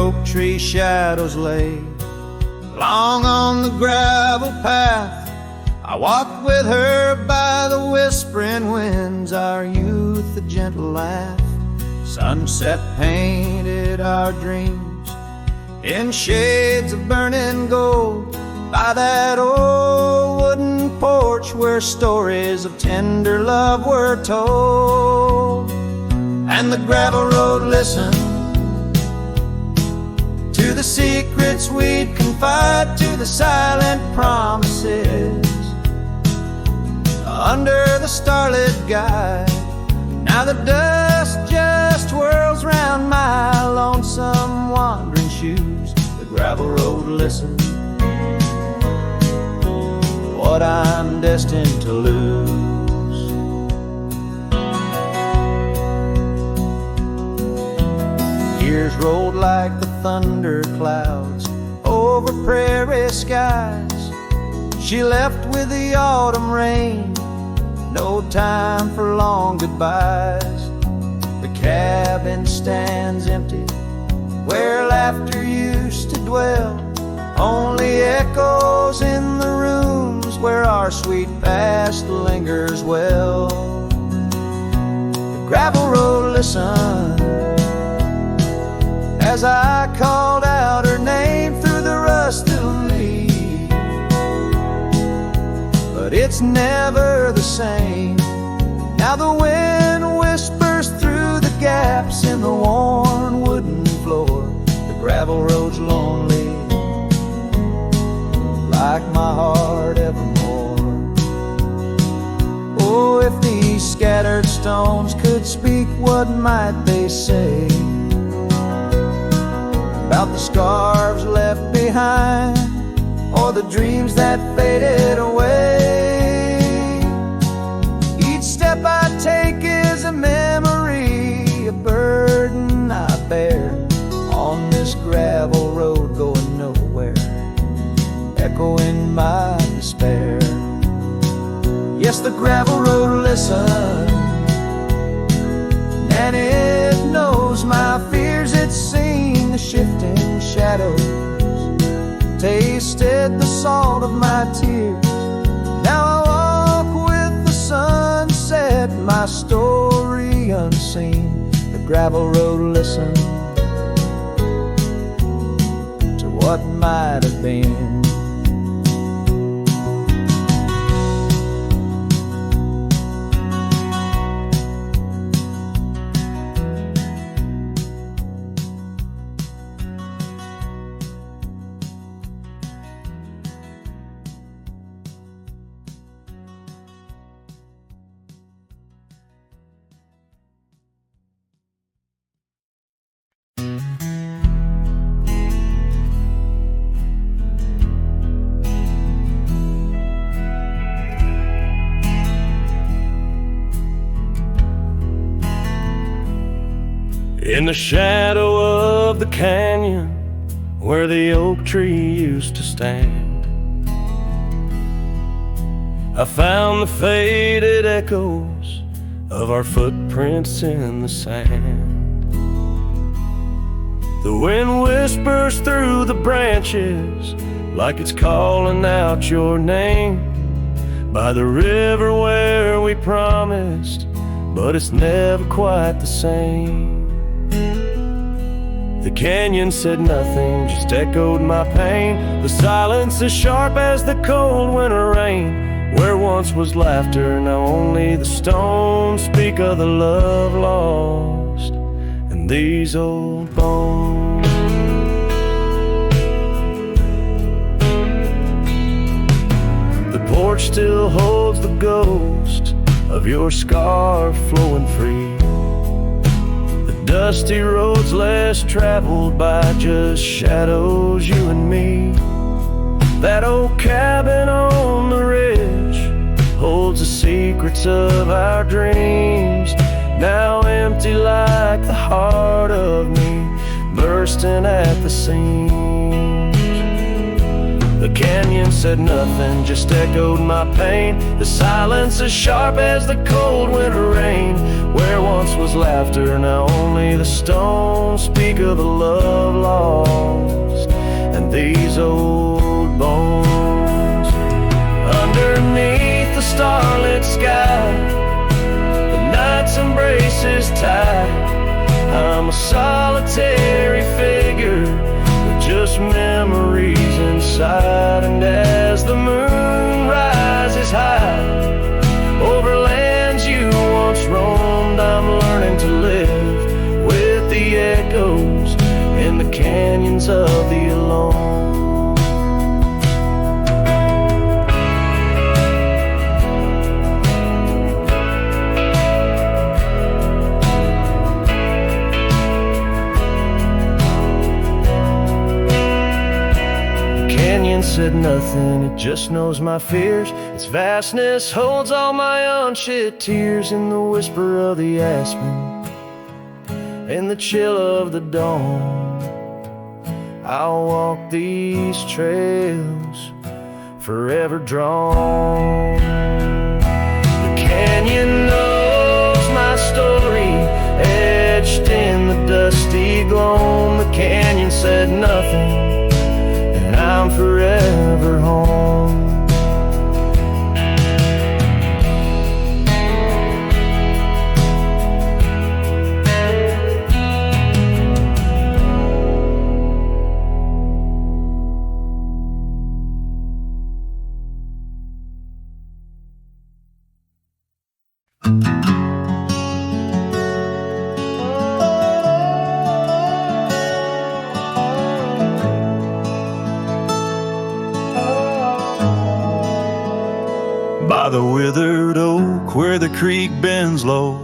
oak tree shadows lay long on the gravel path. I walked with her by the whispering winds, our youth a gentle laugh. Sunset painted our dreams in shades of burning gold by that old wooden porch where stories of tender love were told. And the gravel road listened to the secrets we'd confide, to the silent promises under the starlit guide. Now the dust just whirls round my lonesome wandering shoes. The gravel road listens what I'm destined to lose. Years rolled like the thunder clouds over prairie skies. She left with the autumn rain, no time for long goodbyes. The cabin stands empty where laughter used to dwell, only echoes in the rooms where our sweet past lingers well. The gravel road listened as I called out her name through the rusted leaves, but it's never the same. Now the wind whispers through the gaps in the worn wooden floor. The gravel road's lonely like my heart evermore. Oh, if these scattered stones could speak, what might they say about the scars left behind, or the dreams that faded away? Each step I take is a memory, a burden I bear on this gravel road going nowhere, echoing my despair. Yes, the gravel road listens, and it knows my fears. It's seen the shifting shadows, tasted the salt of my tears. Now I walk with the sunset, my story unseen. The gravel road listens to what might have been. In the shadow of the canyon where the oak tree used to stand, I found the faded echoes of our footprints in the sand. The wind whispers through the branches like it's calling out your name, by the river where we promised, but it's never quite the same. The canyon said nothing, just echoed my pain. The silence as sharp as the cold winter rain. Where once was laughter, now only the stones speak of the love lost and these old bones. The porch still holds the ghost of your scarf flowing free. Dusty roads less traveled by, just shadows, you and me. That old cabin on the ridge holds the secrets of our dreams, now empty like the heart of me, bursting at the seams. The canyon said nothing, just echoed my pain. The silence as sharp as the cold winter rain. Where once was laughter, now only the stones speak of the love lost and these old bones. Underneath the starlit sky, the night's embrace is tight. I'm a solitary figure with just memories inside. And as the moon rises high over lands you once roamed, I'm learning to live with the echoes in the canyons of the alone. Said nothing, it just knows my fears. Its vastness holds all my unshed tears. In the whisper of the aspen, in the chill of the dawn, I'll walk these trails forever drawn. The canyon knows my story, etched in the dusty gloam. The canyon said nothing, I'm forever home. By the withered oak where the creek bends low,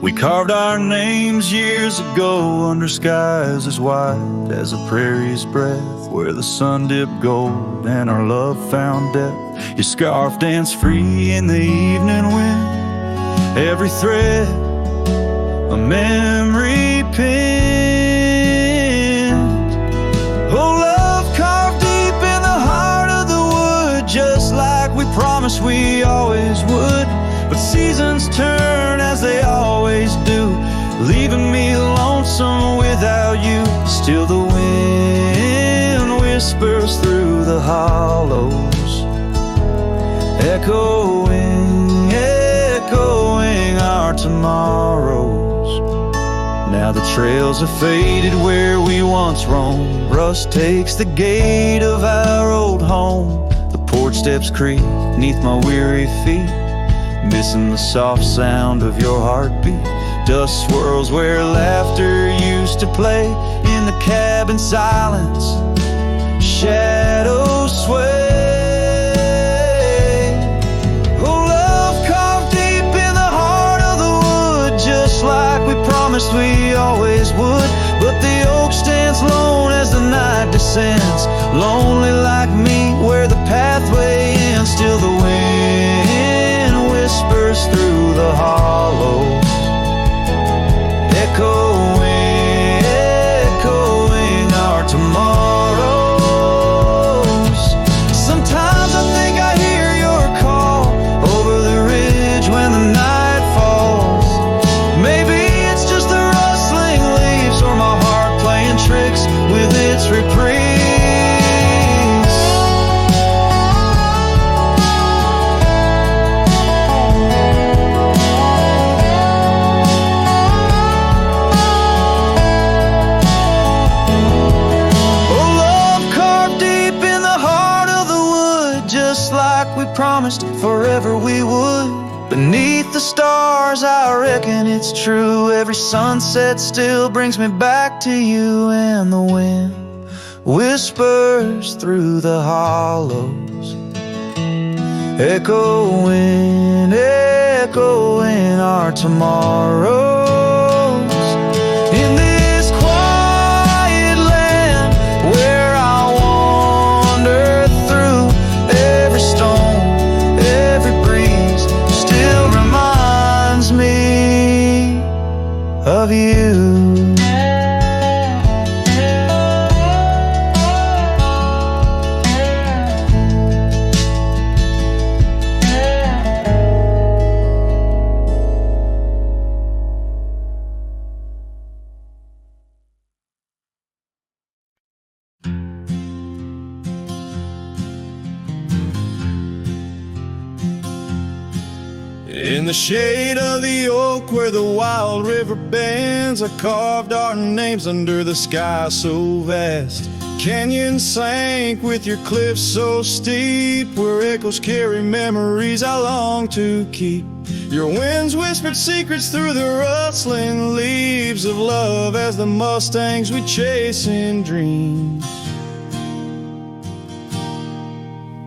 we carved our names years ago under skies as white as a prairie's breath, where the sun dipped gold and our love found depth. Your scarf danced free in the evening wind, every thread a memory pinned. Oh, love carved deep in the heart of the wood, just like we promised we always would. But seasons turn as they always do, leaving me lonesome without you. Still the wind whispers through the hollows, echoing, echoing our tomorrows. Now the trails have faded where we once roamed. Rust takes the gate of our old home. The porch steps creak neath my weary feet, missing the soft sound of your heartbeat. Dust swirls where laughter used to play. In the cabin silence, shadows sway. Oh, love carved deep in the heart of the wood, just like we promised we always would. But the oak stands lone as the night descends, lonely like me where the pathway ends. Still the wind whispers through the hollows, echoing, echoing our tomorrows. Sometimes I think I hear your call over the ridge when the night falls. Maybe it's just the rustling leaves or my heart playing tricks with its reprise. Promised forever we would. Beneath the stars, I reckon it's true. Every sunset still brings me back to you. And the wind whispers through the hollows, echoing, echoing our tomorrows. In this quiet land where I wander through, every stone, me of you. In the shade of the oak where the wild river bends, I carved our names under the sky so vast. Canyons sank with your cliffs so steep, where echoes carry memories I long to keep. Your winds whispered secrets through the rustling leaves of love as the mustangs we chase in dreams.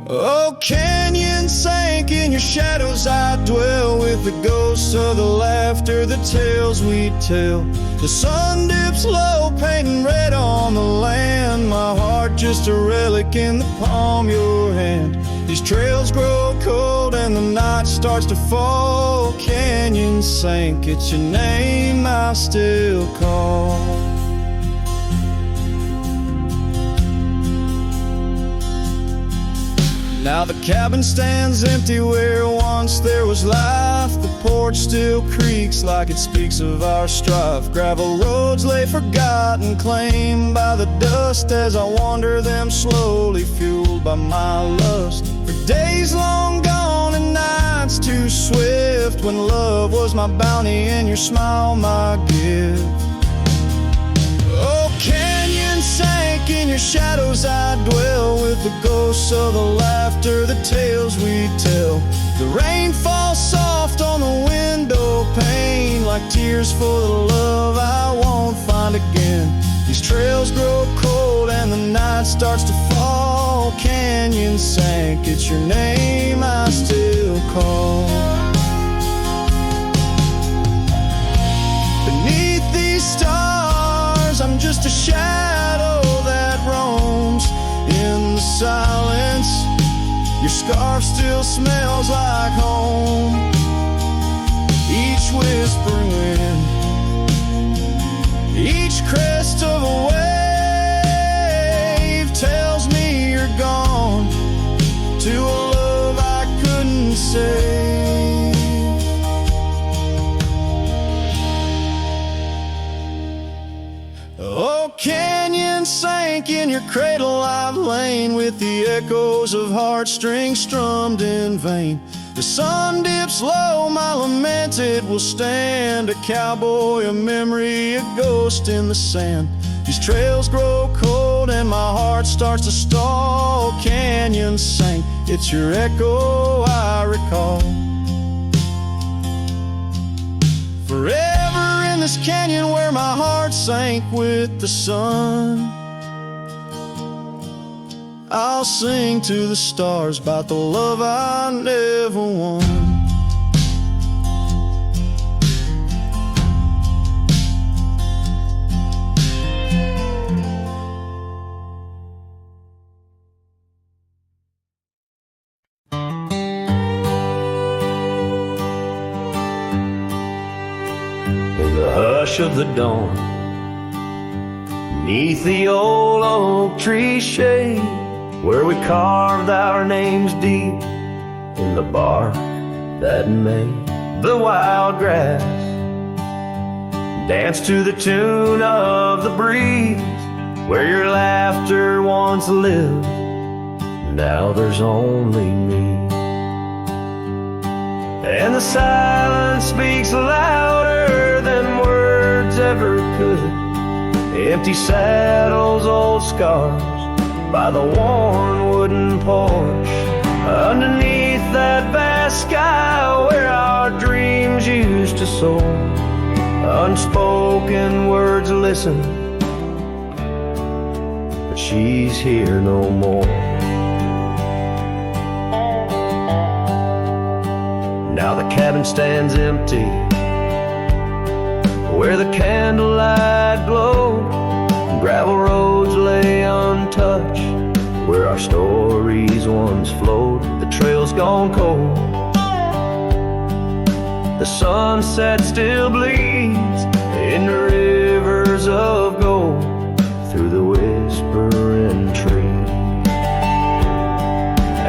Oh, canyon sank in your shadows, I dwell with the ghosts of the laughter, the tales we tell. The sun dips low, painting red on the land, my heart just a relic in the palm of your hand. These trails grow cold and the night starts to fall. Canyon sank, it's your name I still call. Now the cabin stands empty where once there was life. The porch still creaks like it speaks of our strife. Gravel roads lay forgotten, claimed by the dust, as I wander them slowly, fueled by my lust. For days long gone and nights too swift, when love was my bounty and your smile my gift. Oh, canyon sank in your shadows, I dwell with the ghosts of the laughter, the tales we tell. The rain falls soft on the window pane, like tears for the love I won't find again. These trails grow cold and the night starts to fall. Canyon sank, it's your name I still call. Beneath these stars, I'm just a shadow that roams in the silence. Your scarf still smells like home. Each whispering wind, each crest of a wave tells me you're gone to a love I couldn't save. Oh, canyon sank in your cradle, I've lain with the echoes of heartstrings strummed in vain. The sun dips low, my lament it will stand, a cowboy, a memory, a ghost in the sand. These trails grow cold and my heart starts to stall. Canyon sank, it's your echo I recall. Forever in this canyon where my heart sank with the sun, I'll sing to the stars about the love I never won. In the hush of the dawn, neath the old oak tree shade, where we carved our names deep in the bark that made the wild grass dance to the tune of the breeze, where your laughter once lived, now there's only me. And the silence speaks louder than words ever could. Empty saddles, old scars by the worn wooden porch, underneath that vast sky where our dreams used to soar. Unspoken words listen, but she's here no more. Now the cabin stands empty, where the candlelight glowed. Gravel roads lay untouched, where our stories once flowed. The trail's gone cold, the sunset still bleeds in the rivers of gold through the whispering trees.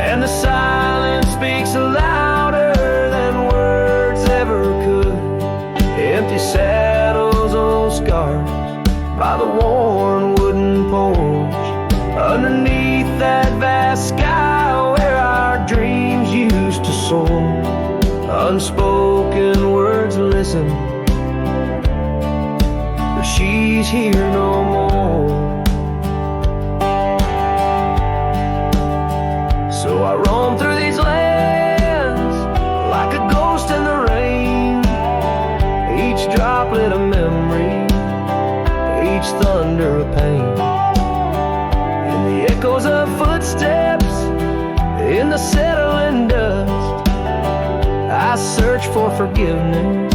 And the silence speaks louder than words ever could. Empty saddles, old scars by the worn wooden porch, underneath that vast sky where our dreams used to soar. Unspoken listen, but she's here no more. So I roam through these lands like a ghost in the rain, each droplet a memory, each thunder a pain. In the echoes of footsteps, in the settling dust, I search for forgiveness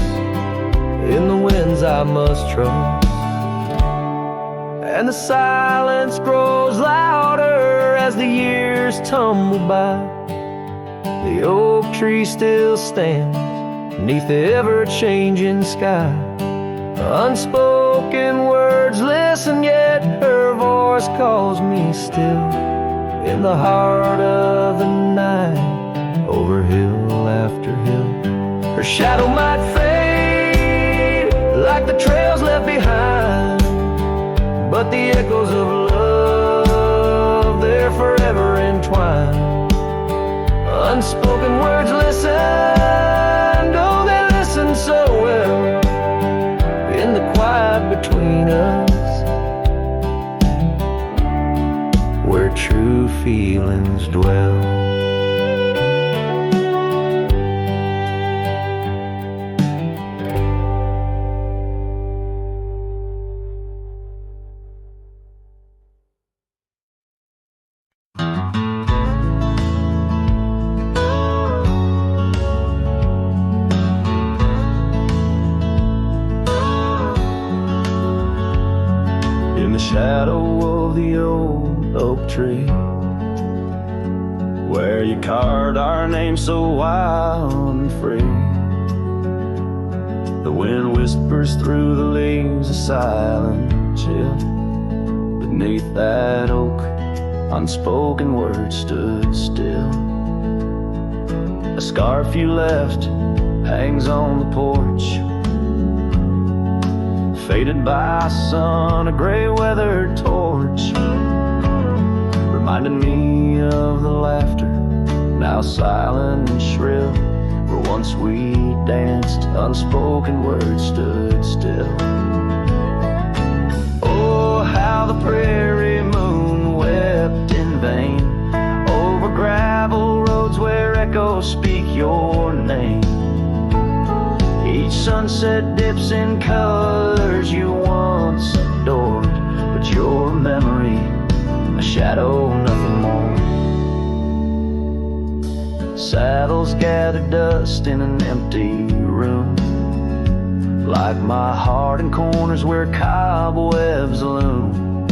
in the winds I must trust. And the silence grows louder as the years tumble by. The oak tree still stands beneath the ever-changing sky. Unspoken words listen, yet her voice calls me still. In the heart of the night, over hill after hill, her shadow might fade like the trails left behind, but the echoes of love, they're forever entwined. Unspoken words listen, oh, they listen so well. In the quiet between us, where true feelings dwell. In the shadow of the old oak tree, where you carved our name so wild and free, the wind whispers through the leaves, a silent chill. Beneath that oak, unspoken words stood still. A scarf you left hangs on the porch, faded by sun, a gray weathered torch, reminding me of the laughter, now silent and shrill, where once we danced, unspoken words stood still. Oh, how the prairie moon wept in vain over gravel roads where echoes speak your name. Each sunset dips in colors you once adored, but your memory, a shadow, nothing more. Saddles gather dust in an empty room, like my heart in corners where cobwebs loom.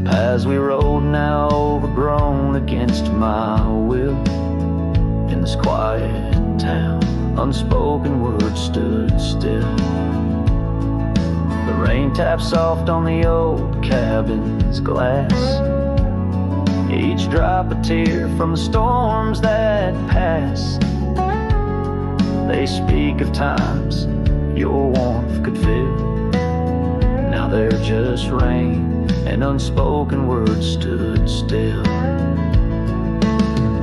Paths we rode now overgrown against my will. In this quiet town, unspoken words stood still. The rain taps soft on the old cabin's glass, each drop a tear from the storms that pass. They speak of times your warmth could fill, now they're just rain and unspoken words stood still.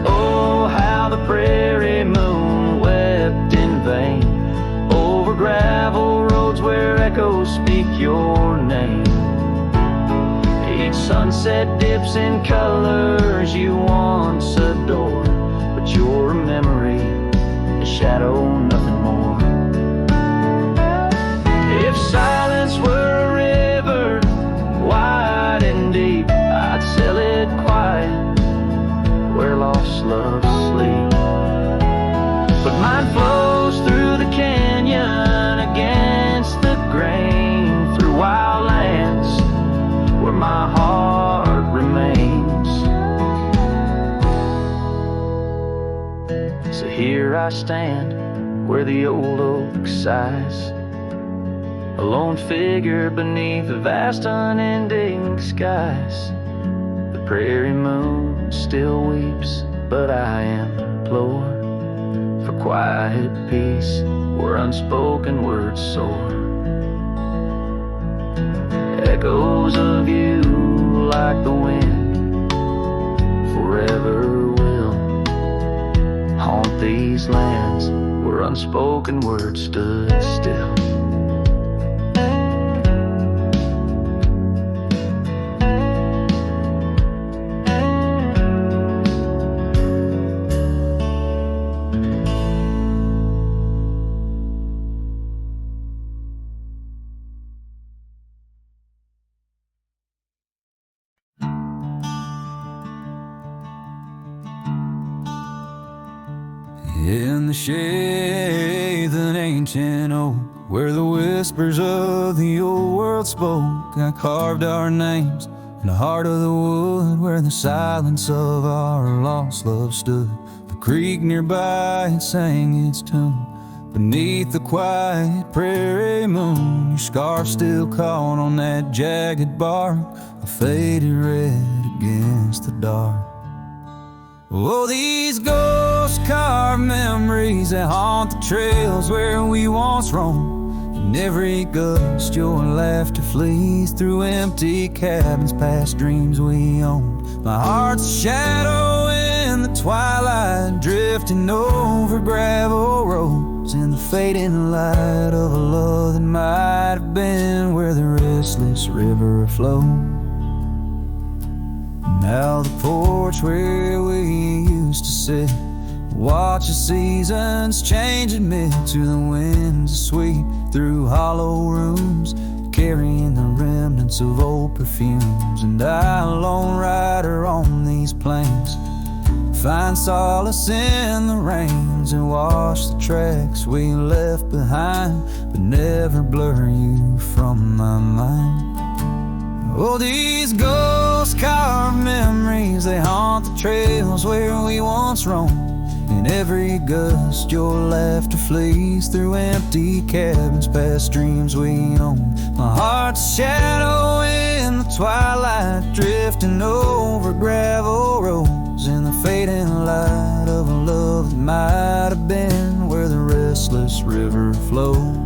Oh, how the prairie moon wept in vain over gravel roads where echoes speak your name. Each sunset dips in colors you once adored, but your memory, a shadow, nothing more. If silence were a river, wide and deep, I'd sail it quiet where lost loves sleep. But mine flows through the canyon against the grain, through wild lands where my heart remains. So here I stand where the old oak sighs, a lone figure beneath the vast unending skies. The prairie moon still weeps, but I implore for quiet peace where unspoken words soar. Echoes of you like the wind forever will haunt these lands where where unspoken words stood still. In the shade of an ancient oak, where the whispers of the old world spoke, I carved our names in the heart of the wood, where the silence of our lost love stood. The creek nearby had sang its tune beneath the quiet prairie moon. Your scarf still caught on that jagged bark, a faded red against the dark. Oh, these ghost-carved memories that haunt the trails where we once roamed. In every gust your laughter flees through empty cabins past dreams we owned. My heart's a shadow in the twilight, drifting over gravel roads in the fading light of a love that might have been where the restless river flowed. Now the porch where we used to sit, watch the seasons change amid to the winds that sweep through hollow rooms, carrying the remnants of old perfumes. And I, a lone rider on these plains, find solace in the rains and wash the tracks we left behind, but never blur you from my mind. Oh, these ghost-carved memories, they haunt the trails where we once roamed. In every gust your laughter flees through empty cabins past dreams we owned. My heart's a shadow in the twilight, drifting over gravel roads in the fading light of a love that might have been where the restless river flows.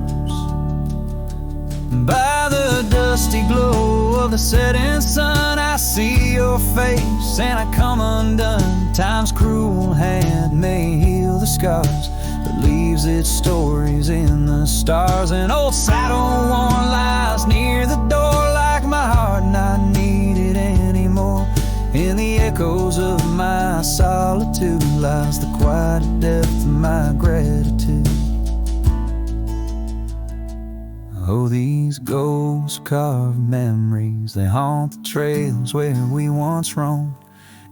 By the dusty glow of the setting sun, I see your face and I come undone. Time's cruel hand may heal the scars, but leaves its stories in the stars. An old saddle worn lies near the door like my heart not needed anymore. In the echoes of my solitude lies the quiet depth of my gratitude. Oh, these ghost-carved memories, they haunt the trails where we once roamed.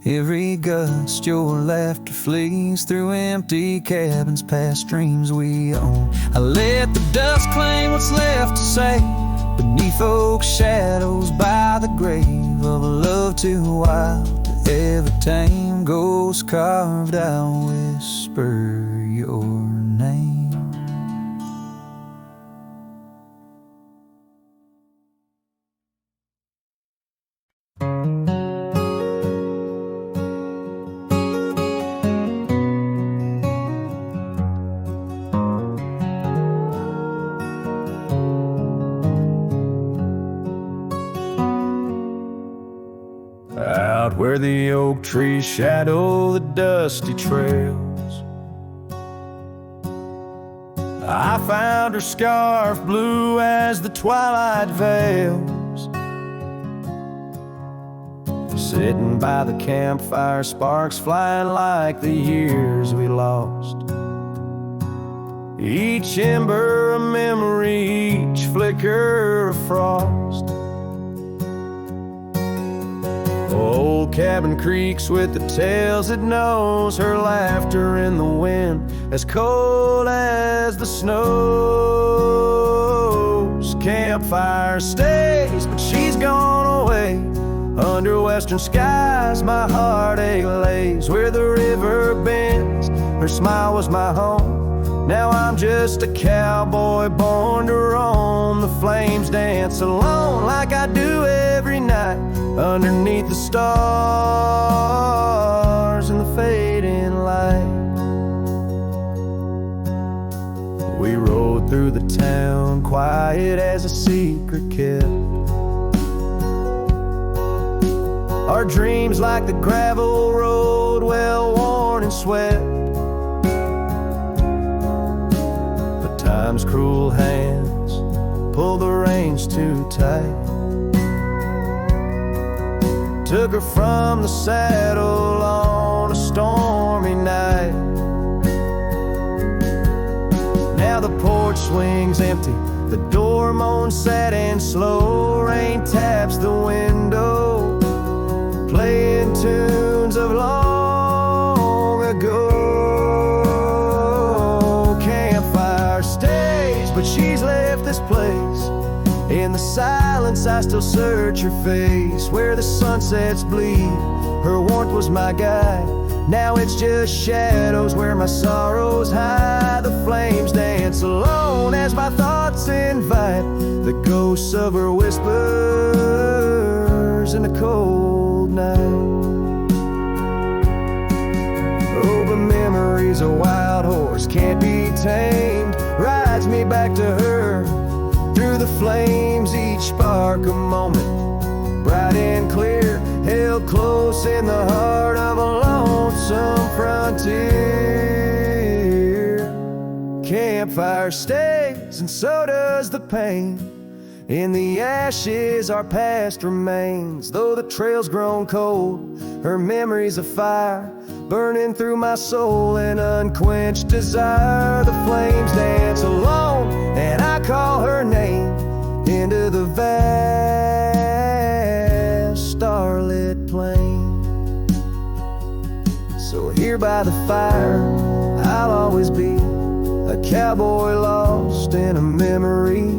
Every gust your laughter flees through empty cabins past dreams we own. I let the dust claim what's left to say beneath oak shadows by the grave of a love too wild to ever tame. Ghost-carved, I'll whisper your name. Out where the oak trees shadow the dusty trails, I found her scarf blue as the twilight veils. Sitting by the campfire, sparks flying like the years we lost. Each ember a memory, each flicker a frost. Old cabin creaks with the tales it knows, her laughter in the wind as cold as the snows. Campfire stays, but she's gone away. Under western skies my heartache lays. Where the river bends, her smile was my home. Now I'm just a cowboy born to roam. The flames dance alone like I do every night, underneath the stars and the fading light. We rode through the town, quiet as a secret kept. Our dreams like the gravel road, well worn and swept. Time's cruel hands pulled the reins too tight. Took her from the saddle on a stormy night. Now the porch swings empty, the door moans sad and slow. Rain taps the window, playing tunes of long ago. Campfire stays, but she's left this place. In the silence I still search her face. Where the sunsets bleed, her warmth was my guide. Now it's just shadows where my sorrows hide. The flames dance alone as my thoughts invite the ghosts of her whispers in the cold night. Oh, but memory's a wild horse, can't be tamed. Rides me back to her through the flames, each spark a moment, bright and clear, held close in the heart of a lonesome frontier. Campfire stays, and so does the pain. In the ashes our past remains. Though the trail's grown cold, her memory's a fire, burning through my soul in unquenched desire. The flames dance alone, and I call her name into the vast starlit plain. So here by the fire I'll always be, a cowboy lost in a memory.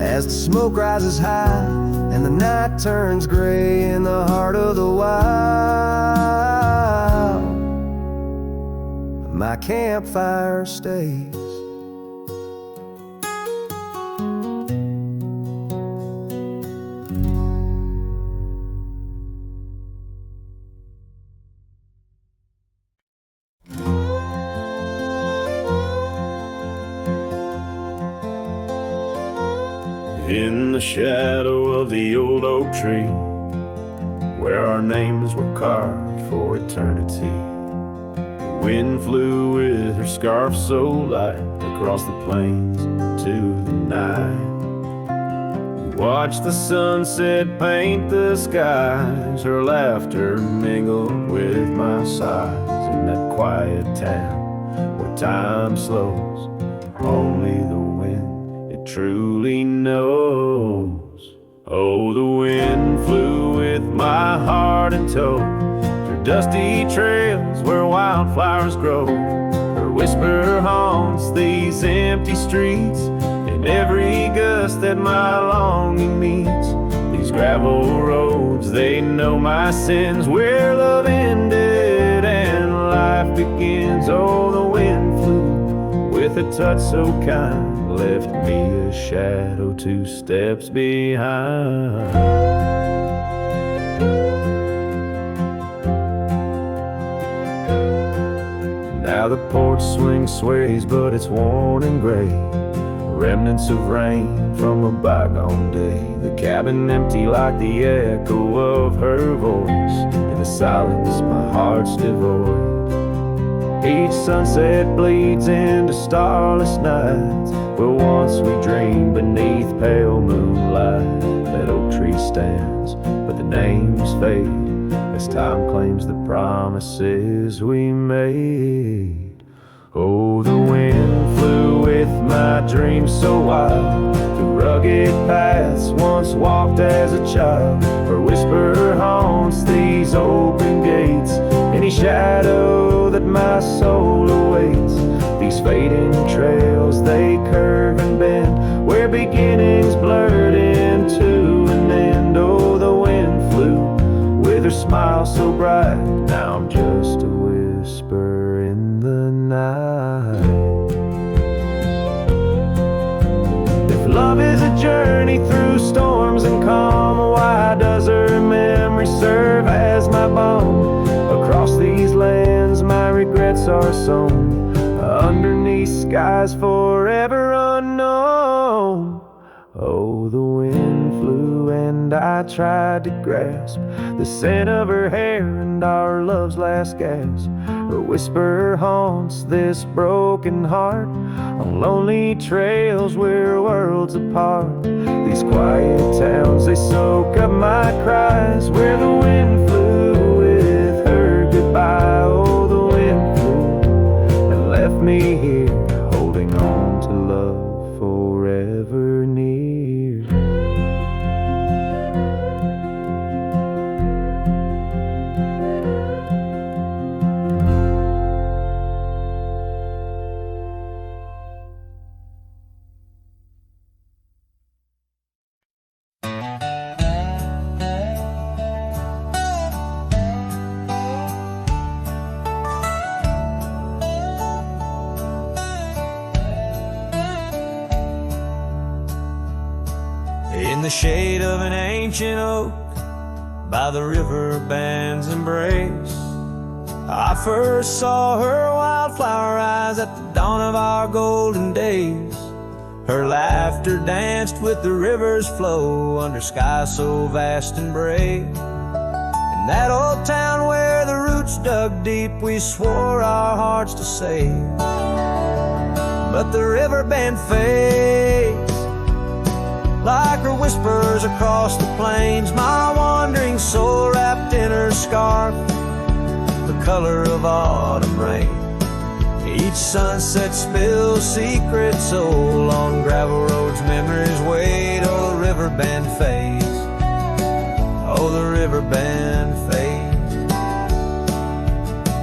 As the smoke rises high and the night turns gray in the heart of the wild, my campfire stays. In the shadow of the old oak tree, where our names were carved for eternity, the wind flew with her scarf so light across the plains to the night. We watched the sunset paint the skies, her laughter mingled with my sighs. In that quiet town where time slows, only the wind truly knows. Oh, the wind flew with my heart in tow through dusty trails where wildflowers grow. Her whisper haunts these empty streets in every gust that my longing meets. These gravel roads, they know my sins, where love ended and life begins. Oh, the wind flew with a touch so kind, left me a shadow 2 steps behind. Now the porch swing sways, but it's worn and gray, remnants of rain from a bygone day. The cabin empty like the echo of her voice. In the silence my heart's devoid. Each sunset bleeds into starless nights, where once we dreamed beneath pale moonlight. That oak tree stands, but the names fade as time claims the promises we made. Oh, the wind flew with my dreams so wild through rugged paths once walked as a child. Her whisper haunts these open gates, any shadow that my soul awaits. These fading trails, they curve and bend, where beginnings blurred into an end. Oh, the wind flew with her smile so bright, now I'm just a whisper in the night. If love is a journey through storms and calm, why does her memory serve as my balm? Across these lands my regrets are sown, underneath skies forever unknown. Oh, the wind flew and hand, I tried to grasp the scent of her hair and our love's last gasp. Her whisper haunts this broken heart on lonely trails we're worlds apart. These quiet towns, they soak up my cries, where the wind flew with her goodbye. Oh, the wind flew and left me here, holding on to love forever near. In the shade of an ancient oak, by the river band's embrace, I first saw her wildflower eyes at the dawn of our golden days. Her laughter danced with the river's flow under skies so vast and brave. In that old town where the roots dug deep, we swore our hearts to save. But the river band fades like her whispers across the plains. My wandering soul wrapped in her scarf, the color of autumn rain. Each sunset spills secrets so on gravel roads, memories wait. Oh, the river band fades. Oh, the river band fades.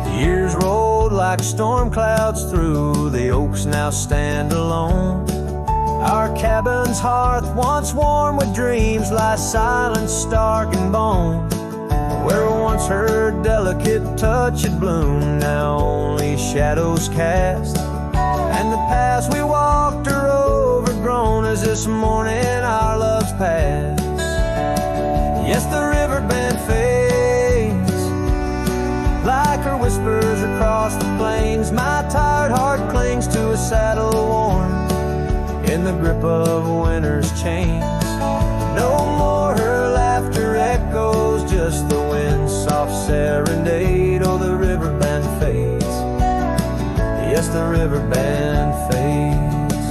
The years rolled like storm clouds through, the oaks now stand alone. Our cabin's hearth, once warm with dreams, lies silent, stark and bone. Where once her delicate touch had bloomed, now only shadows cast. And the paths we walked are overgrown as this morning our love's past. Yes, the river band fades like her whispers across the plains. My tired heart clings to a saddle worn in the grip of winter's chains. No more her laughter echoes, just the wind's soft serenade. Oh, the river band fades. Yes, the river band fades.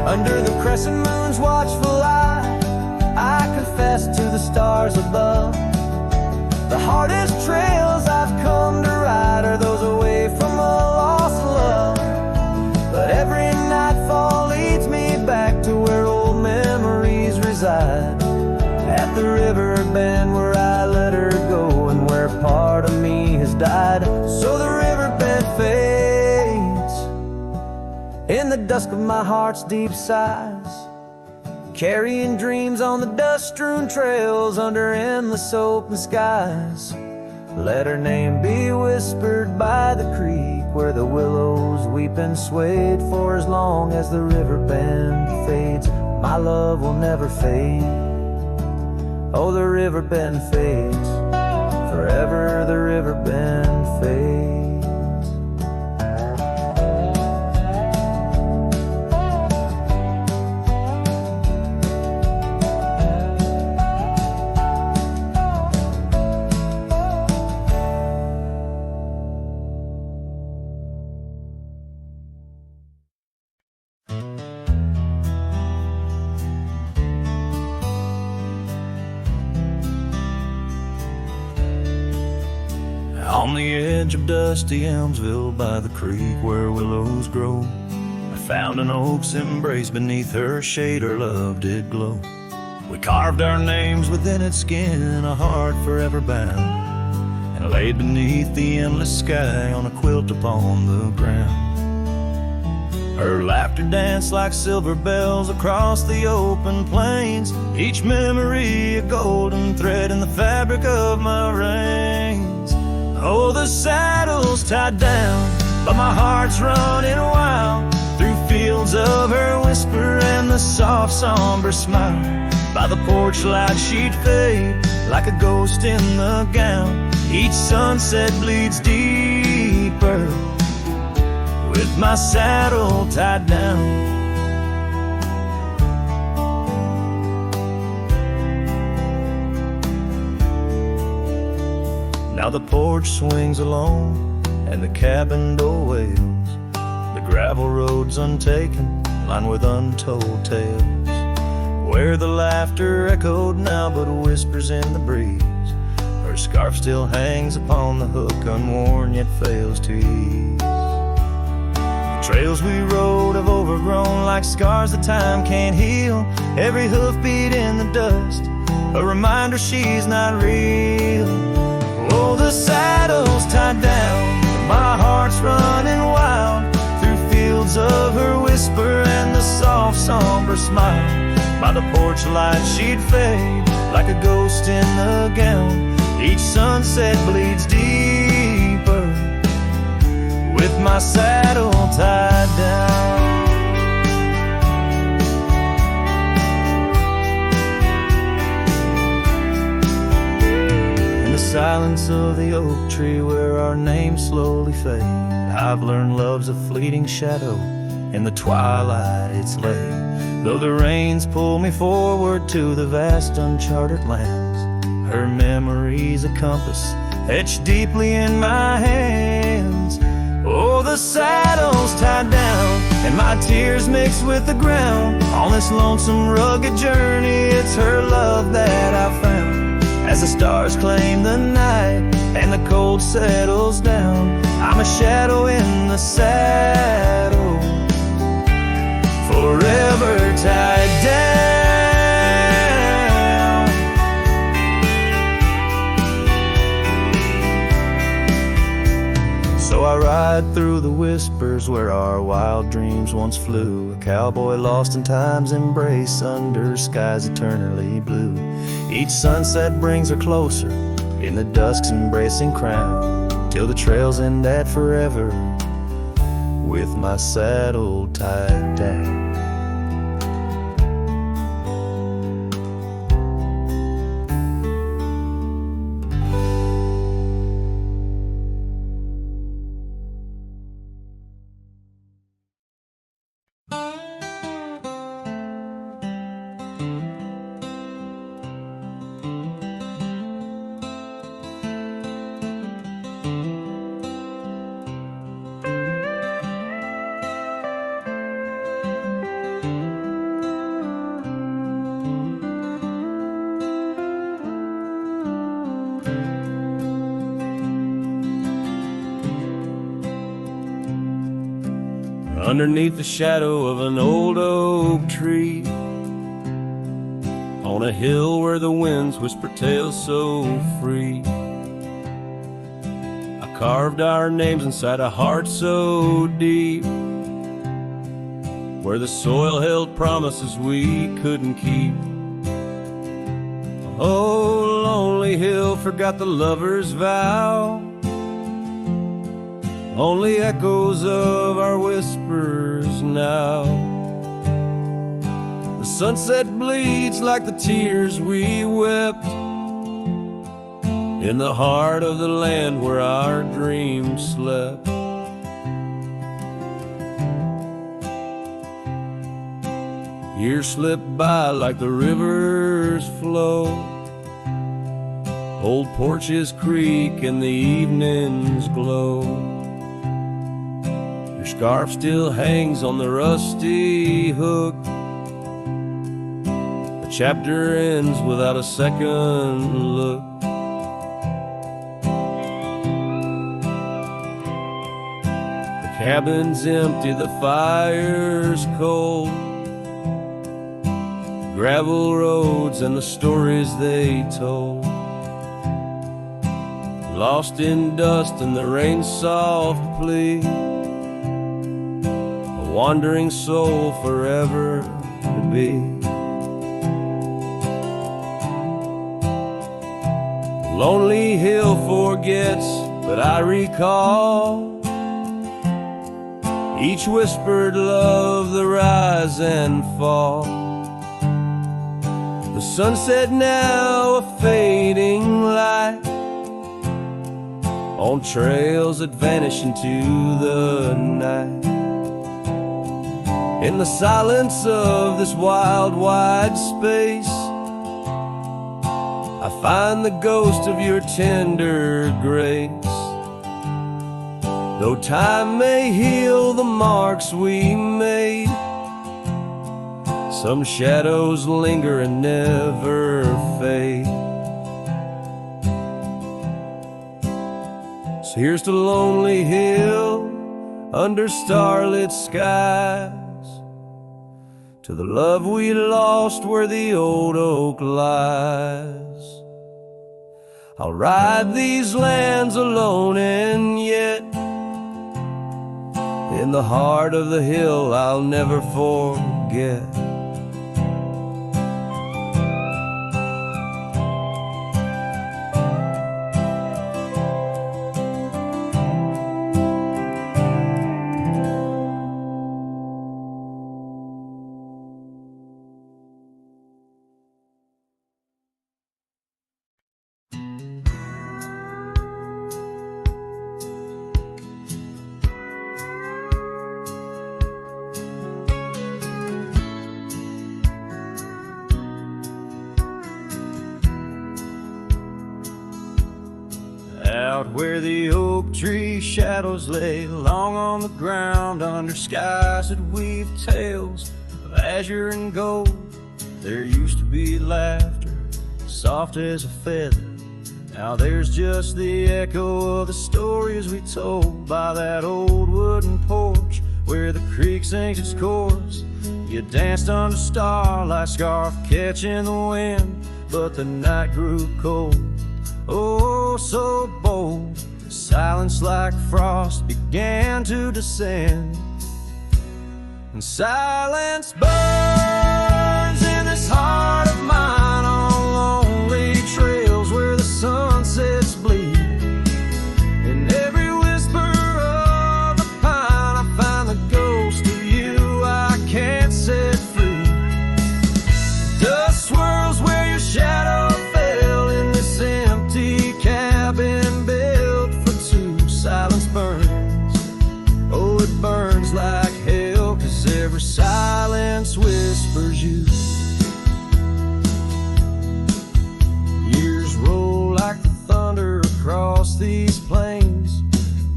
Under the crescent moon's watchful eye, I confess to the stars above, the hardest trails I've come to ride are those away from a lost love. But every nightfall leads me back to where old memories reside, at the river bend where I let her go and where part of me has died. So the river bend fades in the dusk of my heart's deep sighs, carrying dreams on the dust-strewn trails under endless open skies. Let her name be whispered by the creek where the willows weep and swayed. For as long as the river bend fades, my love will never fade. Oh, the river bend fades, forever the river bend fades. On the edge of dusty Elmsville by the creek where willows grow, I found an oak's embrace. Beneath her shade her love did glow. We carved our names within its skin, a heart forever bound, and laid beneath the endless sky on a quilt upon the ground. Her laughter danced like silver bells across the open plains, each memory a golden thread in the fabric of my reins. Oh, the saddle's tied down, but my heart's running wild through fields of her whisper and the soft somber smile. By the porch light she'd fade like a ghost in the gown. Each sunset bleeds deeper with my saddle tied down. Now the porch swings alone and the cabin door wails. The gravel road's untaken, lined with untold tales, where the laughter echoed now but whispers in the breeze. Her scarf still hangs upon the hook, unworn yet fails to ease. The trails we rode have overgrown like scars that time can't heal. Every hoofbeat in the dust, a reminder she's not real. Oh, the saddle's tied down, my heart's running wild through fields of her whisper and the soft somber smile. By the porch light she'd fade like a ghost in the gown. Each sunset bleeds deeper with my saddle tied down. In the silence of the oak tree where our names slowly fade, I've learned love's a fleeting shadow. In the twilight it's late, though the rains pull me forward to the vast uncharted lands. Her memory's a compass etched deeply in my hands. Oh, the saddle's tied down and my tears mix with the ground. On this lonesome rugged journey, it's her love that I found. As the stars claim the night and the cold settles down, I'm a shadow in the saddle, forever tied down. So I ride through the whispers where our wild dreams once flew, a cowboy lost in time's embrace under skies eternally blue. Each sunset brings her closer in the dusk's embracing crown, till the trails end at forever with my saddle tied down. Underneath the shadow of an old oak tree, on a hill where the winds whisper tales so free, I carved our names inside a heart so deep, where the soil held promises we couldn't keep. Oh, lonely hill forgot the lover's vow, only echoes of our whispers now. The sunset bleeds like the tears we wept in the heart of the land where our dreams slept. Years slip by like the rivers flow, old porches creak and the evenings glow. Scarf still hangs on the rusty hook, the chapter ends without a second look. The cabin's empty, the fire's cold, gravel roads and the stories they told, lost in dust and the rain's soft plea, wandering soul forever to be. Lonely hill forgets, but I recall each whispered love, the rise and fall. The sunset now a fading light on trails that vanish into the night. In the silence of this wild, wide space, I find the ghost of your tender grace. Though time may heal the marks we made, some shadows linger and never fade. So here's to Lonely Hill under starlit skies, to the love we lost where the old oak lies. I'll ride these lands alone, and yet in the heart of the hill I'll never forget. Out where the oak tree shadows lay long on the ground, under skies that weave tales of azure and gold, there used to be laughter soft as a feather. Now there's just the echo of the stories we told by that old wooden porch where the creek sings its chorus. You danced under starlight, scarf catching the wind, but the night grew cold, oh so bold. Silence like frost began to descend, and silence burns in this heart of mine on lonely trails where the sunsets bleed. In every whisper of the pine I find the ghost of you I can't set free. Dust swirls where your shadow fell in this empty cabin built for two. Silence burns, oh it burns like hell, 'cause every silence whispers you. Years roll like the thunder across these plains,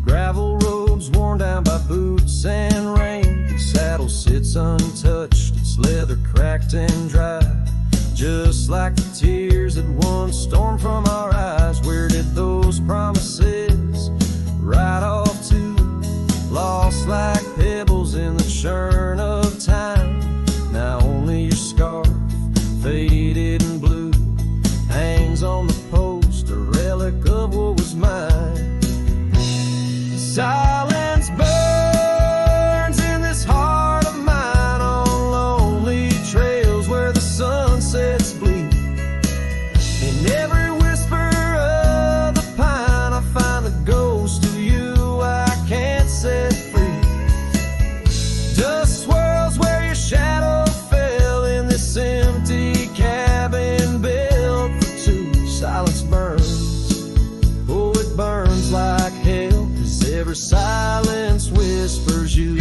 gravel roads worn down by boots and rain. The saddle sits untouched, its leather cracked and dry, just like the tears that once stormed from our eyes. Where did those promises ride off to? Lost like pebbles in the churn of time. Now only your scarf, faded and blue, hangs on the post, a relic of what was mine. Silence burns in this heart of mine on lonely trails where the sunsets bleed. In every whisper of the pine I find the ghost of you I can't set free. Dust swirls where your shadow fell in this empty cabin built for two. Silence burns, oh it burns like hell, 'cause every silence whispers you.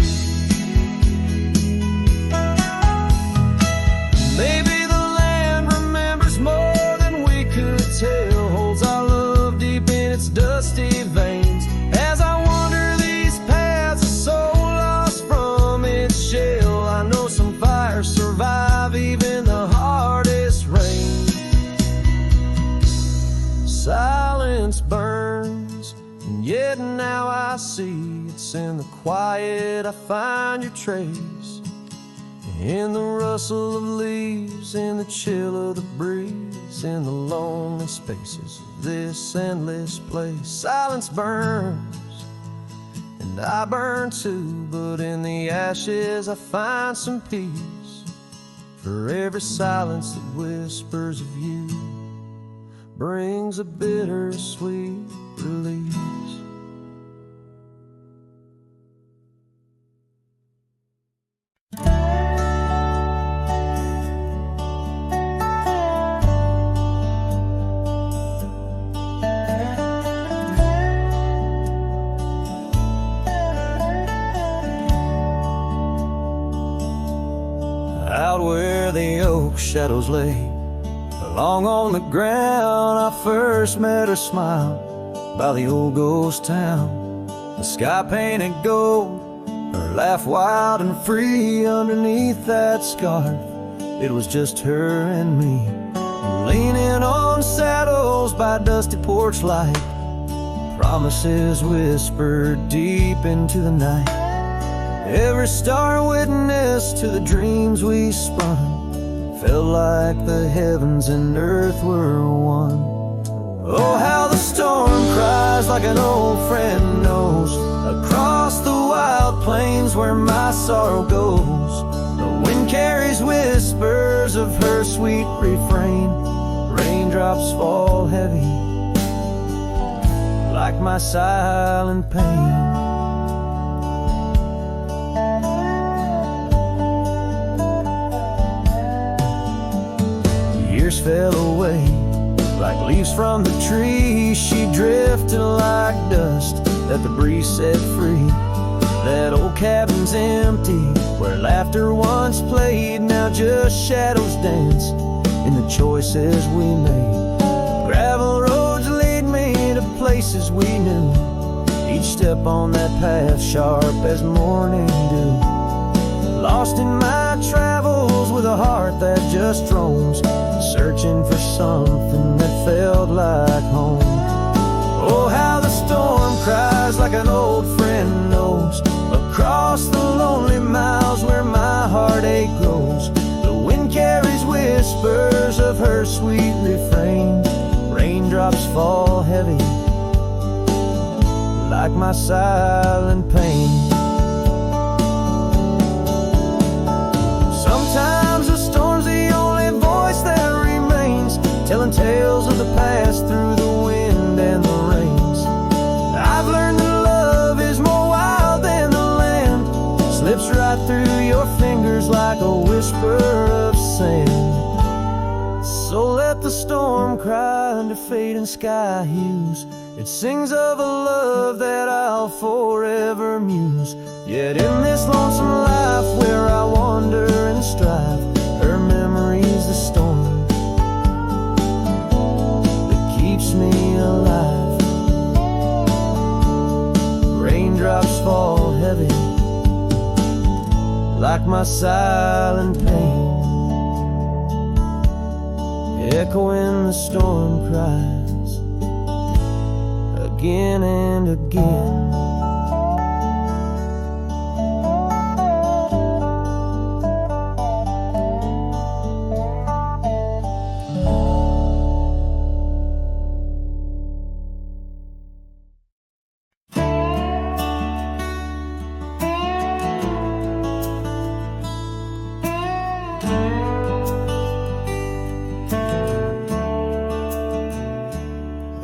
Maybe the land remembers more than we could tell, holds our love deep in its dusty veins. As I wander these paths, a soul lost from its shell, I know some fires survive even the hardest rain. Silence burns, and yet now I see it's in the quiet I find your trace. In the rustle of leaves, in the chill of the breeze, in the lonely spaces of this endless place. Silence burns, and I burn too, but in the ashes I find some peace. For every silence that whispers of you brings a bittersweet release. Out where the oak shadows lay Along on the ground I first met her smile, by the old ghost town. The sky painted gold, her laugh wild and free. Underneath that scarf, it was just her and me. Leaning on saddles by dusty porch light, promises whispered deep into the night. Every star witness to the dreams we spun, felt like the heavens and earth were one. Oh, how the storm cries like an old friend knows, across the wild plains where my sorrow goes. The wind carries whispers of her sweet refrain. Raindrops fall heavy like my silent pain. Years fell away like leaves from the tree. She drifted like dust that the breeze set free. That old cabin's empty, where laughter once played. Now just shadows dance in the choices we made. Gravel roads lead me to places we knew, each step on that path sharp as morning dew. Lost in my travels with a heart that just roams, searching for something that felt like home. Oh, how the storm cries like an old friend knows, across the lonely miles where my heartache grows. The wind carries whispers of her sweet refrain. Raindrops fall heavy like my silent pain. Sometimes a storm's the only voice that remains, telling tales of the past through the wind and the rains. I've learned that love is more wild than the land, slips right through your fingers like a whisper of sand. So let the storm cry under fading sky hues. It sings of a love that I'll forever muse. Yet in this lonesome life where I wander and strive, her memory's the storm that keeps me alive. Raindrops fall heavy like my silent pain, echoing the storm cries again and again.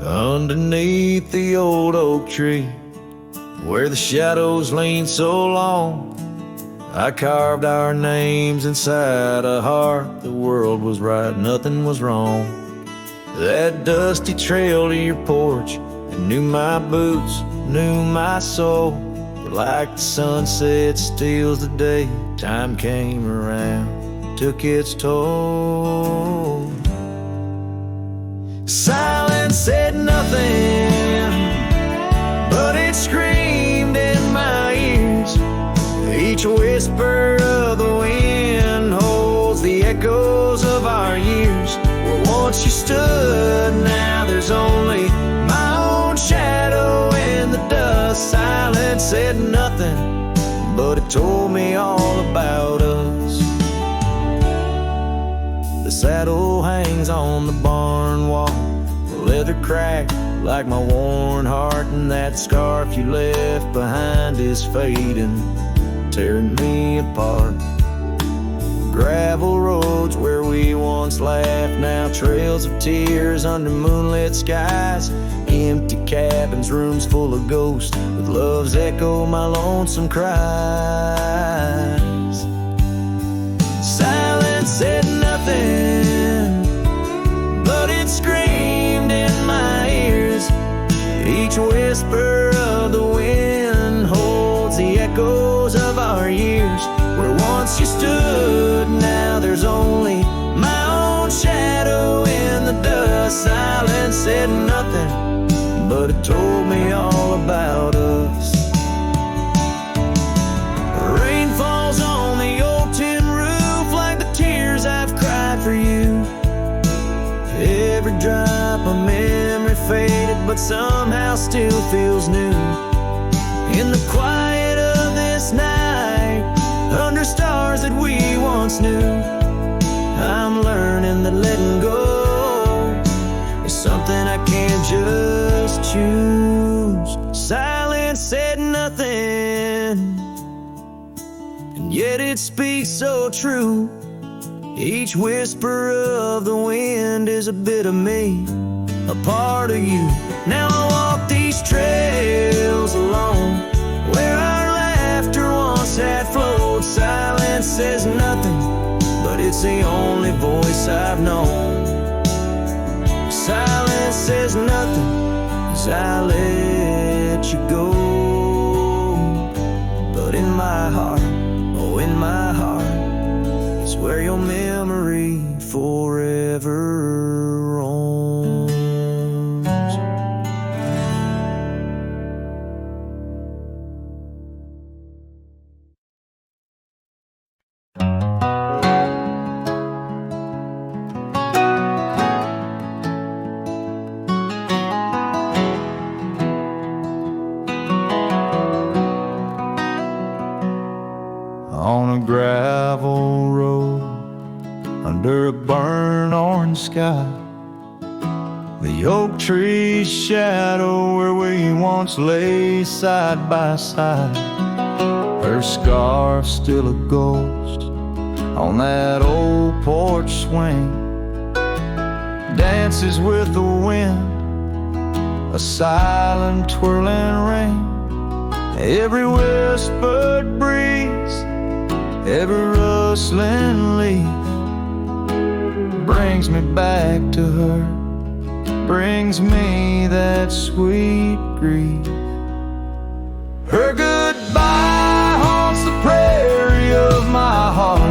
Underneath the old oak tree, where the shadows lean so long, I carved our names inside a heart. The world was right, nothing was wrong. That dusty trail to your porch, it knew my boots, knew my soul. But like the sunset steals the day, time came around, took its toll. Silence said nothing, but it screamed in my ears. Each whisper of the wind holds the echoes of our years. Where once you stood, now there's only my own shadow in the dust. Silence said nothing, but it told me all about us. The saddle hangs on the barn wall, the leather cracked like my worn heart, and that scarf you left behind is fading, tearing me apart. Gravel roads where we once laughed, now trails of tears under moonlit skies. Empty cabins, rooms full of ghosts, with love's echo, my lonesome cries. Silence said nothing, but it screamed in my ears. Each whisper of the wind holds the echoes of our years. Where once you stood, now there's only my own shadow in silence said nothing, but it told me all about us. Rain falls on the old tin roof like the tears I've cried for you. Every drop of memory faded, but somehow still feels new. In the quiet of this night, under stars that we once knew, I'm learning that letting go is something I can't just choose. Silence said nothing, and yet it speaks so true. Each whisper of the wind is a bit of me, a part of you. Now I walk these trails alone, where our laughter once had flowed. Silence says nothing, but it's the only voice I've known. Silence says nothing as I let you go. But in my heart, oh in my heart, it's where your memory forever roams. On a gravel road under a burnt orange sky, the oak tree's shadow where we once lay side by side. Her scarf's still a ghost on that old porch swing, dances with the wind, a silent twirling ring. Every whispered breeze, every rustling leaf brings me back to her, brings me that sweet grief. Her goodbye haunts the prairie of my heart.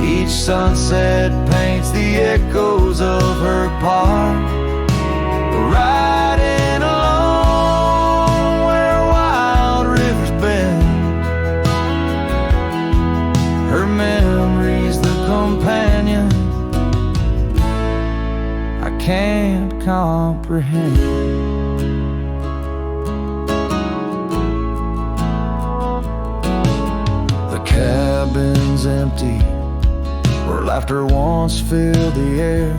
Each sunset paints the echoes of her part, riding along where wild rivers bend. Her memory's the companion I can't comprehend. The cabin's empty where laughter once filled the air.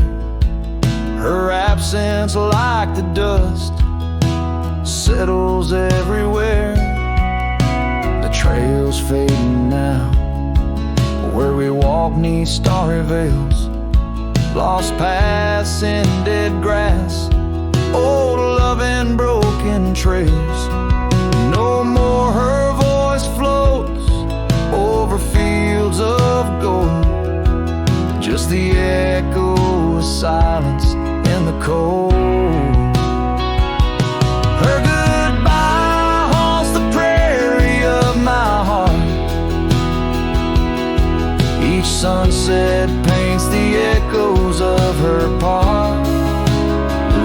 Her absence, like the dust, settles everywhere. The trail's fading now, where we walk 'neath starry veils, lost paths in dead grass, old love and broken trails. No more her voice floats over fields of gold, just the echo of silence in the cold. Her goodbye haunts the prairie of my heart. Each sunset paints the echoes of her part,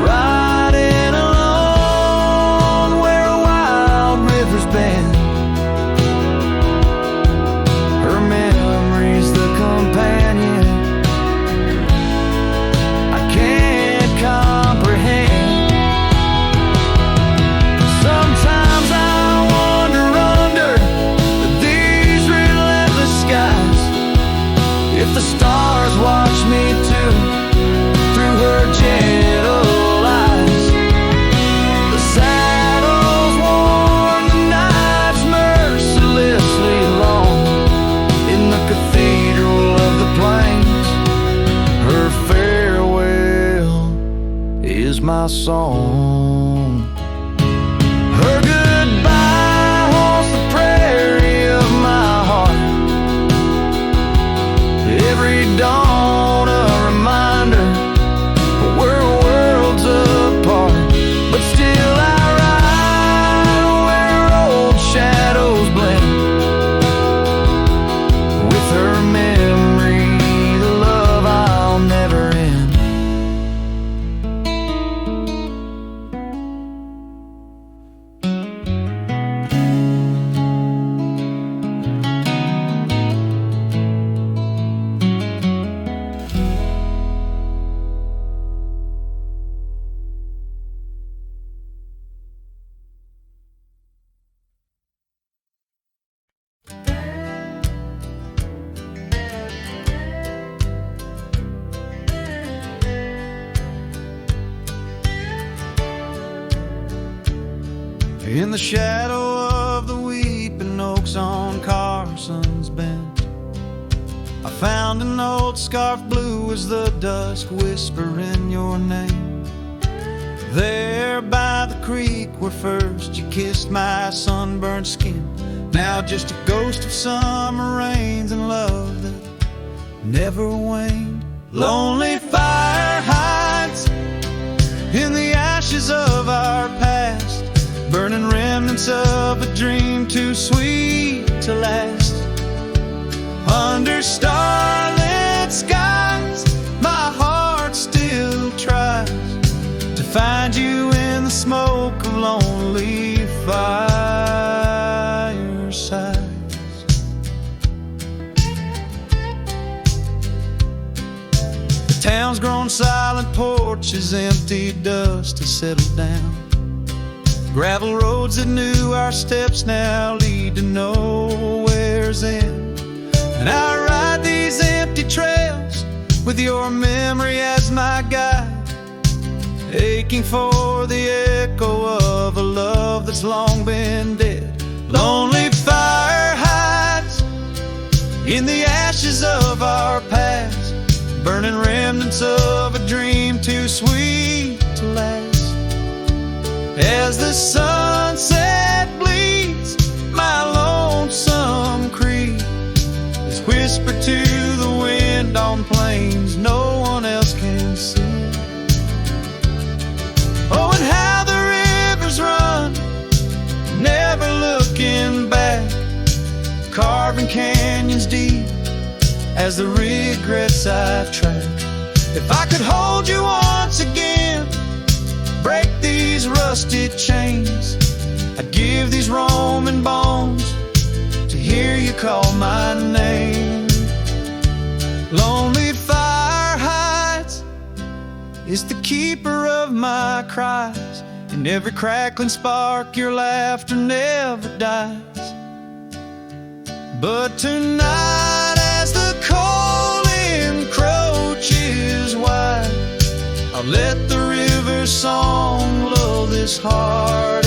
riding along where wild rivers bend. Her memory's the companion I can't comprehend. Sometimes I wander under these relentless skies, if the stars watch me too, through her gentle eyes. The saddle's worn, the night's mercilessly long, in the cathedral of the plains, her farewell is my song. Her goodbye haunts the prairie of my heart. Every dawn a reminder we're worlds apart, but still I ride where old shadows blend. With her memory, the love I'll never end. In the shadow of the weeping oaks on Carson's Bend, I found an old scarf blue as the dusk whispering your name. There by the creek where first you kissed my sunburned skin, now just a ghost of summer rains and love that never waned. Lonely fire hides in the ashes of our past, burning remnants of a dream too sweet to last. Under starlit skies, my heart still tries to find you in the smoke of lonely firesides. The town's grown silent, porches empty, dust has settled down. Gravel roads that knew our steps now lead to nowhere's end. And I ride these empty trails with your memory as my guide, aching for the echo of a love that's long been dead. Lonely fire hides in the ashes of our past, burning remnants of a dream too sweet to last. As the sunset bleeds my lonesome creek, is whispered to the wind on plains no one else can see. Oh, and how the rivers run, never looking back, carving canyons deep as the regrets I've tracked. If I could hold you once again, break these rusted chains, I'd give these Roman bones to hear you call my name. Lonely fire hides is the keeper of my cries. In every crackling spark your laughter never dies. But tonight as the cold encroaches wide, I'll let the river's song lull this heartache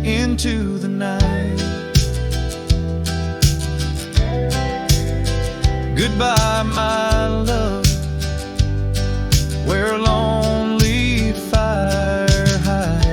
into the night. Goodbye, my love, where a lonely fire hides.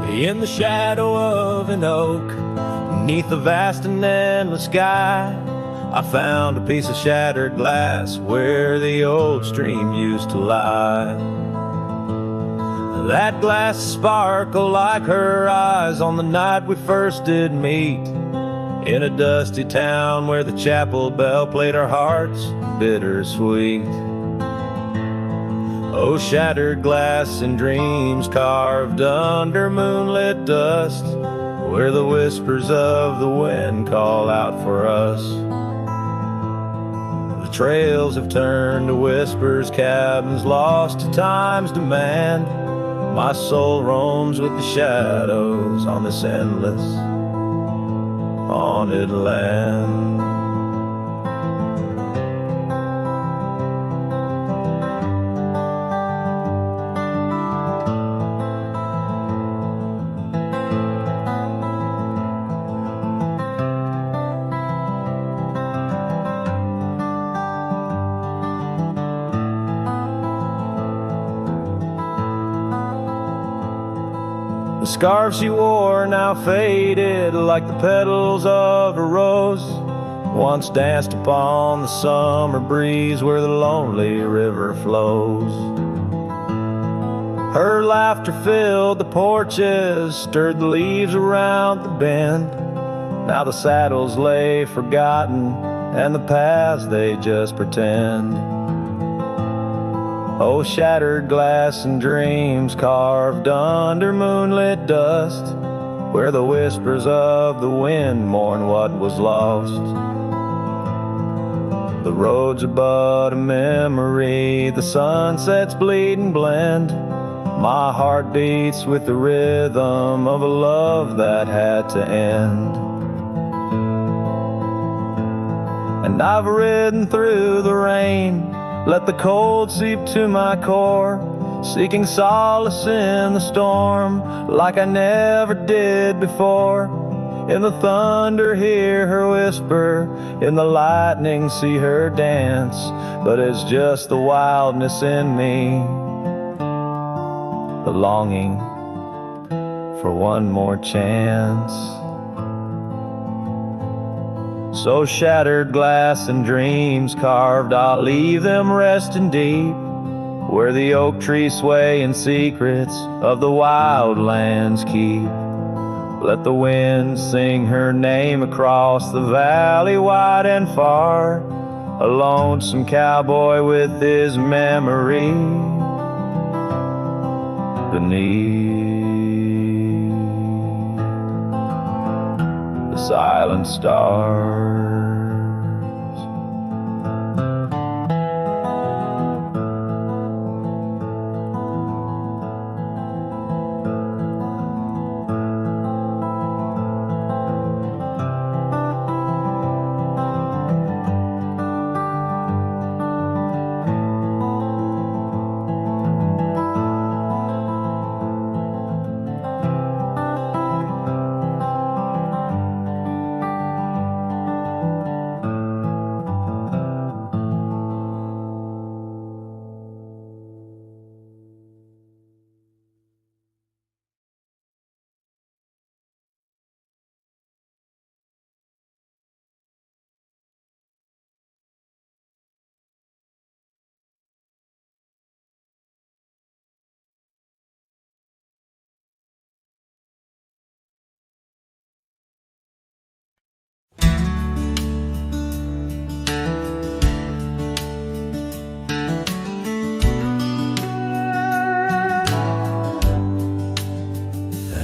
In the shadow of an oak, beneath the vast and endless sky, I found a piece of shattered glass where the old stream used to lie. That glass sparkled like her eyes on the night we first did meet, in a dusty town where the chapel bell played our hearts bittersweet. Oh, shattered glass and dreams carved under moonlit dust, where the whispers of the wind call out for us. The trails have turned to whispers, cabins lost to time's demand. My soul roams with the shadows on this endless haunted land. The scarf she wore now faded like the petals of a rose, once danced upon the summer breeze where the lonely river flows. Her laughter filled the porches, stirred the leaves around the bend, Now the saddles lay forgotten, and the paths they just pretend. Oh, shattered glass and dreams carved under moonlit dust, where the whispers of the wind mourn what was lost. The roads are but a memory, the sunsets bleed and blend. My heart beats with the rhythm of a love that had to end. And I've ridden through the rain, let the cold seep to my core, seeking solace in the storm like I never did before. In the thunder hear her whisper, in the lightning see her dance, but it's just the wildness in me, the longing for one more chance. So shattered glass and dreams carved, I'll leave them resting deep, where the oak trees sway and secrets of the wild lands keep. Let the wind sing her name across the valley wide and far, a lonesome cowboy with his memory beneath the silent stars.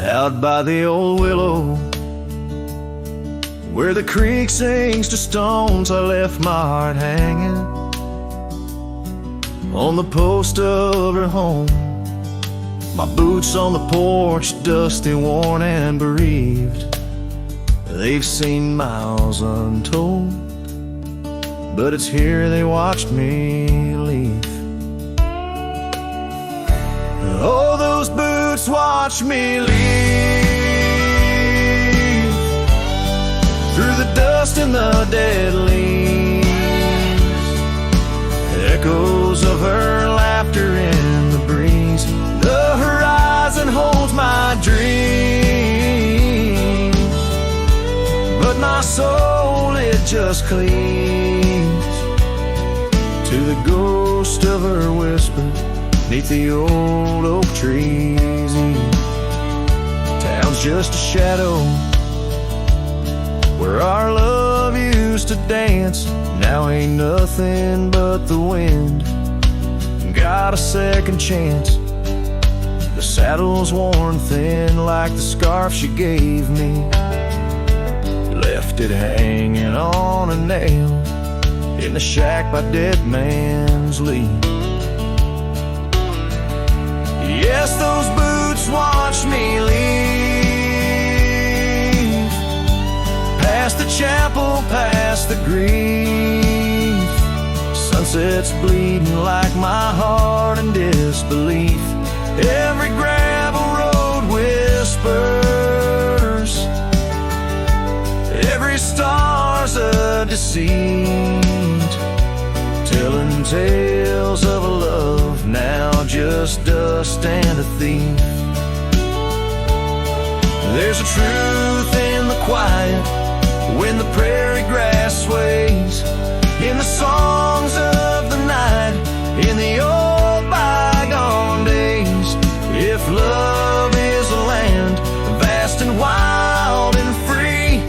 Out by the old willow, where the creek sings to stones, I left my heart hanging on the post of her home. My boots on the porch, dusty, worn, and bereaved. They've seen miles untold, but it's here they watched me leave. Oh, those boots watched me leave through the dust and the dead leaves. Echoes of her laughter in the breeze. The horizon holds my dreams, but my soul, it just cleaves to the ghost of her whisper 'neath the old oak trees. Town's just a shadow where our love used to dance. Now ain't nothing but the wind. Got a second chance. The saddle's worn thin like the scarf she gave me. Left it hanging on a nail in the shack by Dead Man's Leap. Yes, those boots watched me leave, past the chapel, past the grief. Sunset's bleeding like my heart in disbelief. Every gravel road whispers, every star's a deceit, telling tales of a love now just dust and a thief. There's a truth in the quiet when the prairie grass sways, in the songs of the night, in the old bygone days. If love is a land vast and wild and free,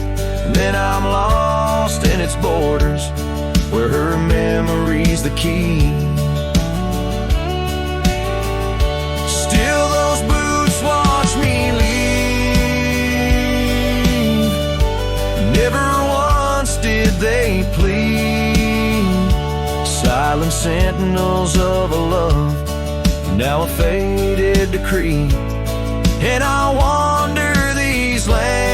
whispers, where her memory's the key. Still those boots watch me leave. Never once did they plead. Silent sentinels of a love, now a faded decree. And I wander these lands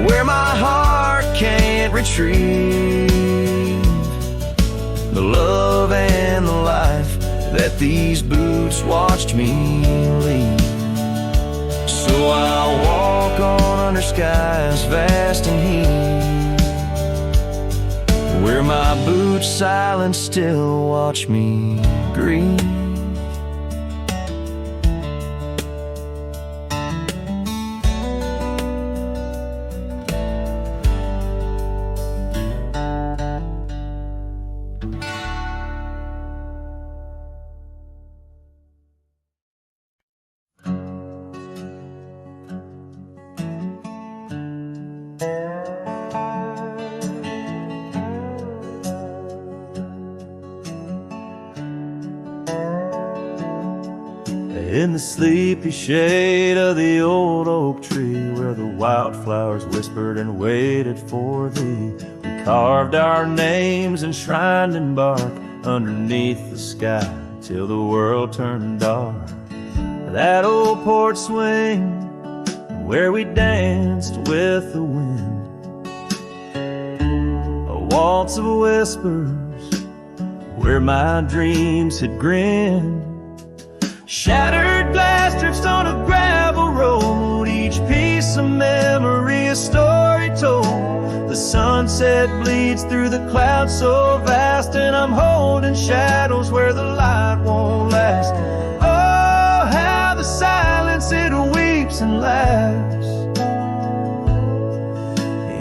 where my heart can't retrieve the love and the life that these boots watched me leave. So I'll walk on under skies vast and heat, where my boots silent still watch me grieve. In the sleepy shade of the old oak tree, where the wildflowers whispered and waited for thee, we carved our names enshrined in bark underneath the sky till the world turned dark. That old porch swing where we danced with the wind, a waltz of whispers where my dreams had grinned. Shattered glass drifts on a gravel road, each piece of memory a story told. The sunset bleeds through the clouds so vast, and I'm holding shadows where the light won't last. Oh, how the silence it weeps and laughs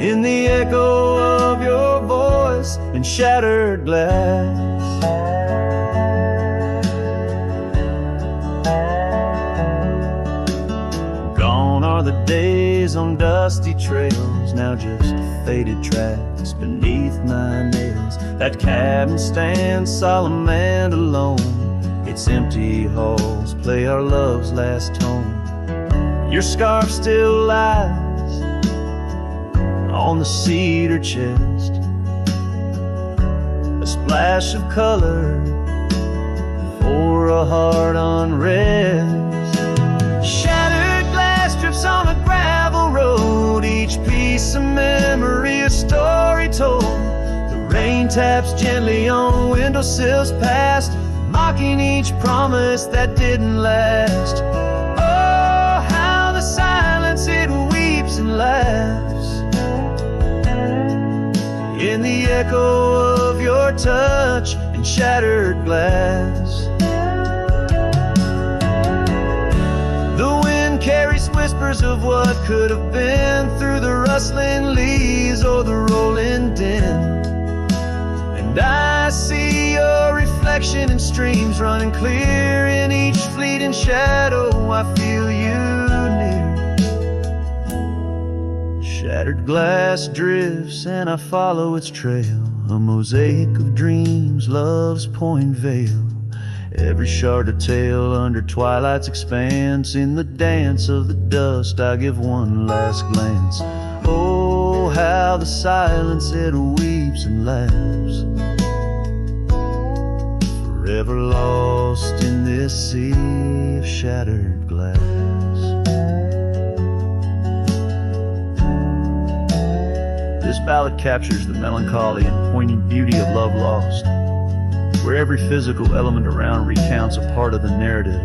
in the echo of your voice and shattered glass. The days on dusty trails, now just faded tracks beneath my nails. That cabin stands solemn and alone, its empty halls play our love's last tone. Your scarf still lies on the cedar chest, a splash of color for a heart unrest. On a gravel road, each piece of memory a story told. The rain taps gently on windowsills past, mocking each promise that didn't last. Oh, how the silence it weeps and laughs in the echo of your touch and shattered glass. Carries whispers of what could have been through the rustling leaves or the rolling din. And I see your reflection in streams running clear in each fleeting shadow. I feel you near. Shattered glass drifts and I follow its trail, a mosaic of dreams, love's point veil. Every shard of tale under twilight's expanse, in the dance of the dust I give one last glance. Oh, how the silence it weeps and laughs, forever lost in this sea of shattered glass. This ballad captures the melancholy and poignant beauty of love lost, where every physical element around recounts a part of the narrative,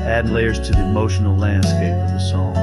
adding layers to the emotional landscape of the song.